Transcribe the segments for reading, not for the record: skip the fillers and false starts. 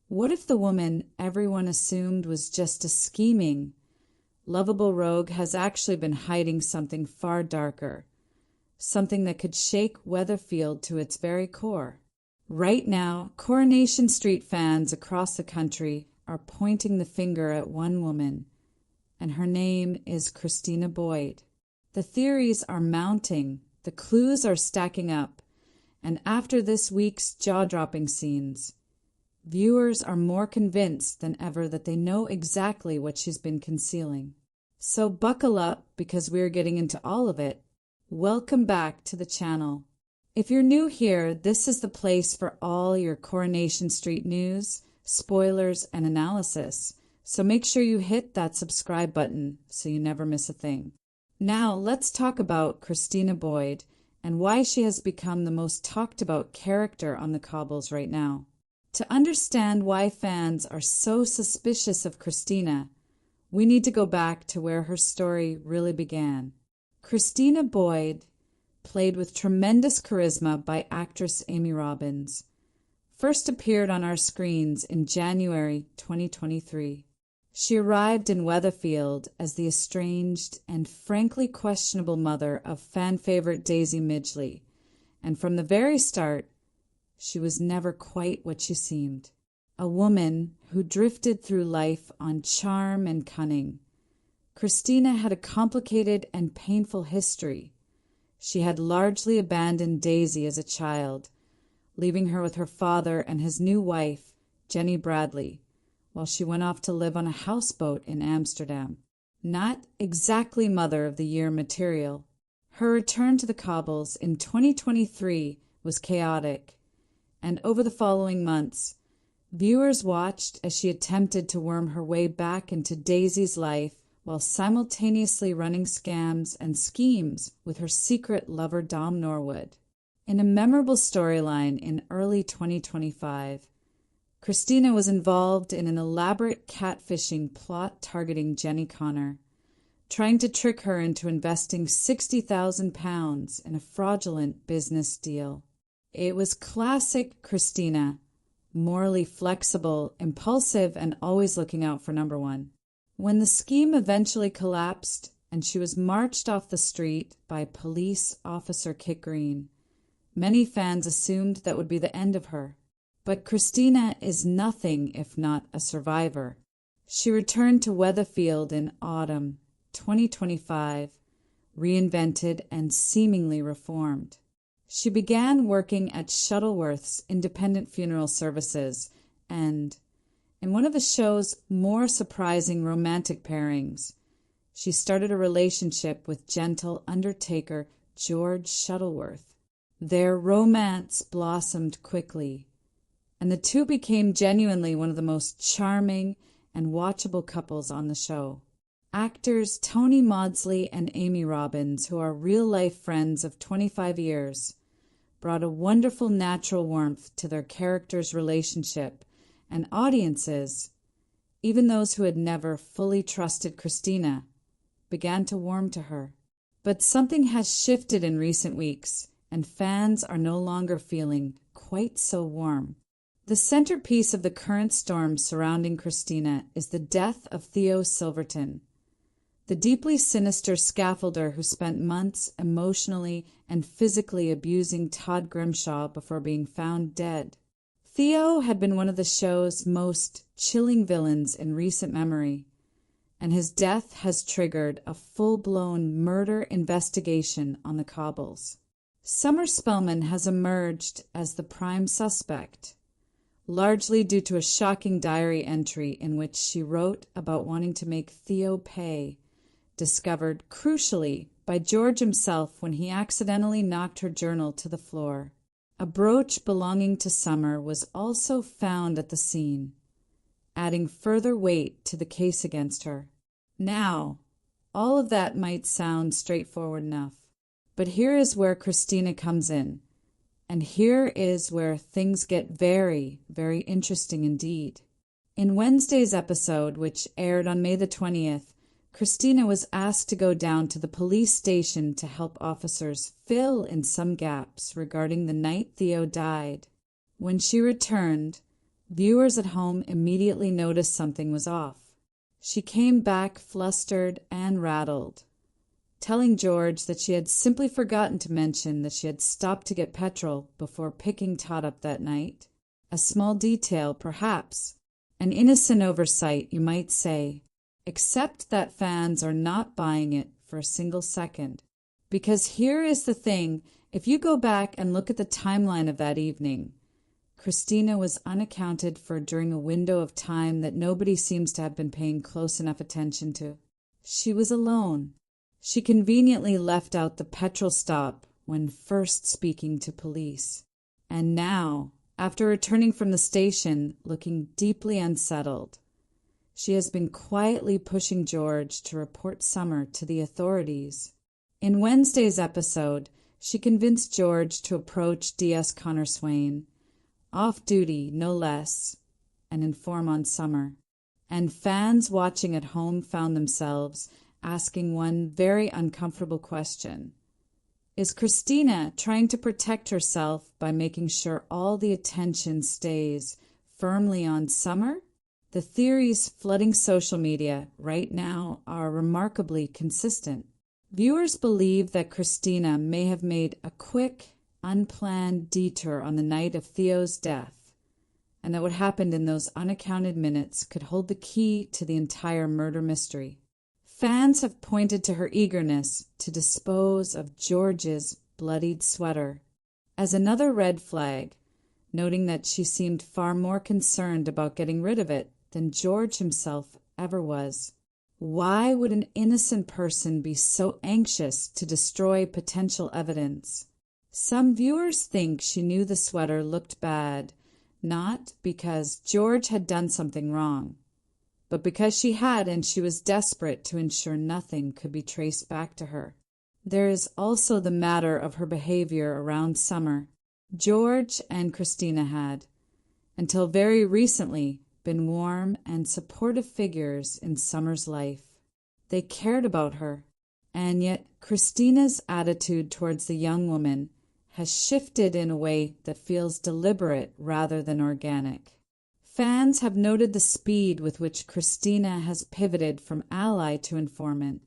What if the woman everyone assumed was just a scheming, lovable rogue has actually been hiding something far darker, something that could shake Weatherfield to its very core? Right now, Coronation Street fans across the country are pointing the finger at one woman, and her name is Christina Boyd. The theories are mounting, the clues are stacking up, and after this week's jaw-dropping scenes, viewers are more convinced than ever that they know exactly what she's been concealing. So buckle up, because we're getting into all of it. Welcome back to the channel. If you're new here, this is the place for all your Coronation Street news, spoilers, and analysis. So make sure you hit that subscribe button so you never miss a thing. Now let's talk about Christina Boyd and why she has become the most talked about character on the cobbles right now. To understand why fans are so suspicious of Christina, we need to go back to where her story really began. Christina Boyd, played with tremendous charisma by actress Amy Robbins, first appeared on our screens in January 2023. She arrived in Weatherfield as the estranged and frankly questionable mother of fan favorite Daisy Midgley, and from the very start, she was never quite what she seemed. A woman who drifted through life on charm and cunning. Christina had a complicated and painful history. She had largely abandoned Daisy as a child, leaving her with her father and his new wife, Jenny Bradley, while she went off to live on a houseboat in Amsterdam. Not exactly Mother of the Year material. Her return to the cobbles in 2023 was chaotic, and over the following months, viewers watched as she attempted to worm her way back into Daisy's life while simultaneously running scams and schemes with her secret lover Dom Norwood. In a memorable storyline in early 2025, Christina was involved in an elaborate catfishing plot targeting Jenny Connor, trying to trick her into investing £60,000 in a fraudulent business deal. It was classic Christina, morally flexible, impulsive, and always looking out for number one. When the scheme eventually collapsed and she was marched off the street by police officer Kit Green, many fans assumed that would be the end of her. But Christina is nothing if not a survivor. She returned to Weatherfield in autumn 2025, reinvented and seemingly reformed. She began working at Shuttleworth's independent funeral services and, in one of the show's more surprising romantic pairings, she started a relationship with gentle undertaker George Shuttleworth. Their romance blossomed quickly, and the two became genuinely one of the most charming and watchable couples on the show. Actors Tony Maudsley and Amy Robbins, who are real-life friends of 25 years, brought a wonderful natural warmth to their characters' relationship, and audiences, even those who had never fully trusted Christina, began to warm to her. But something has shifted in recent weeks, and fans are no longer feeling quite so warm. The centerpiece of the current storm surrounding Christina is the death of Theo Silverton, the deeply sinister scaffolder who spent months emotionally and physically abusing Todd Grimshaw before being found dead. Theo had been one of the show's most chilling villains in recent memory, and his death has triggered a full-blown murder investigation on the cobbles. Summer Spellman has emerged as the prime suspect, largely due to a shocking diary entry in which she wrote about wanting to make Theo pay, discovered, crucially, by George himself when he accidentally knocked her journal to the floor. A brooch belonging to Summer was also found at the scene, adding further weight to the case against her. Now, all of that might sound straightforward enough, but here is where Christina comes in, and here is where things get very, very interesting indeed. In Wednesday's episode, which aired on May the 20th, Christina was asked to go down to the police station to help officers fill in some gaps regarding the night Theo died. When she returned, Viewers at home immediately noticed something was off. She came back flustered and rattled, telling George that she had simply forgotten to mention that she had stopped to get petrol before picking Todd up that night. A small detail, perhaps. An innocent oversight, you might say, except that fans are not buying it for a single second. Because here is the thing, if you go back and look at the timeline of that evening, Christina was unaccounted for during a window of time that nobody seems to have been paying close enough attention to. She was alone. She conveniently left out the petrol stop when first speaking to police. And now, after returning from the station, looking deeply unsettled, she has been quietly pushing George to report Summer to the authorities. In Wednesday's episode, she convinced George to approach DS Connor Swain, off duty no less, and inform on Summer. And fans watching at home found themselves asking one very uncomfortable question. Is Christina trying to protect herself by making sure all the attention stays firmly on Summer? The theories flooding social media right now are remarkably consistent. Viewers believe that Christina may have made a quick, unplanned detour on the night of Theo's death, and that what happened in those unaccounted minutes could hold the key to the entire murder mystery. Fans have pointed to her eagerness to dispose of George's bloodied sweater as another red flag, noting that she seemed far more concerned about getting rid of it than George himself ever was. Why would an innocent person be so anxious to destroy potential evidence? Some viewers think she knew the sweater looked bad, not because George had done something wrong, but because she had, and she was desperate to ensure nothing could be traced back to her. There is also the matter of her behavior around Summer. George and Christina had, until very recently, been warm and supportive figures in Summer's life. They cared about her, and yet Christina's attitude towards the young woman has shifted in a way that feels deliberate rather than organic. Fans have noted the speed with which Christina has pivoted from ally to informant,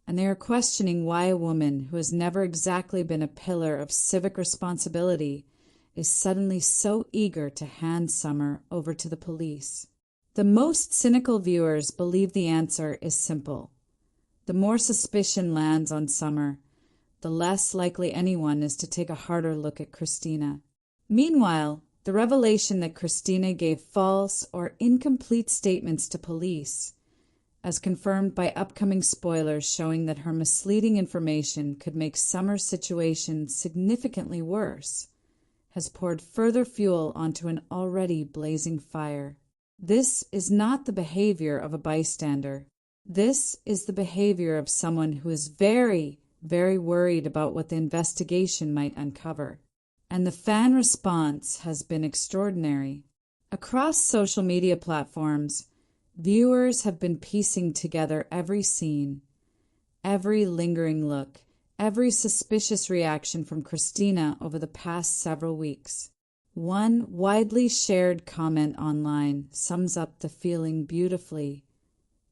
and they are questioning why a woman who has never exactly been a pillar of civic responsibility is suddenly so eager to hand Summer over to the police. The most cynical viewers believe the answer is simple. The more suspicion lands on Summer, the less likely anyone is to take a harder look at Christina. Meanwhile, the revelation that Christina gave false or incomplete statements to police, as confirmed by upcoming spoilers showing that her misleading information could make Summer's situation significantly worse, has poured further fuel onto an already blazing fire. This is not the behavior of a bystander. This is the behavior of someone who is very, very worried about what the investigation might uncover. And the fan response has been extraordinary. Across social media platforms, viewers have been piecing together every scene, every lingering look, every suspicious reaction from Christina over the past several weeks. One widely shared comment online sums up the feeling beautifully.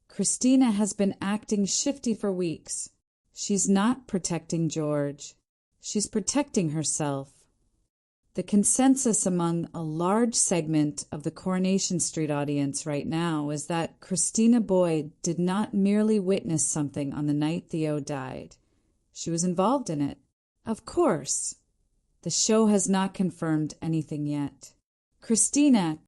Christina has been acting shifty for weeks. She's not protecting George. She's protecting herself. The consensus among a large segment of the Coronation Street audience right now is that Christina Boyd did not merely witness something on the night Theo died. She was involved in it. Of course, the show has not confirmed anything yet. Christina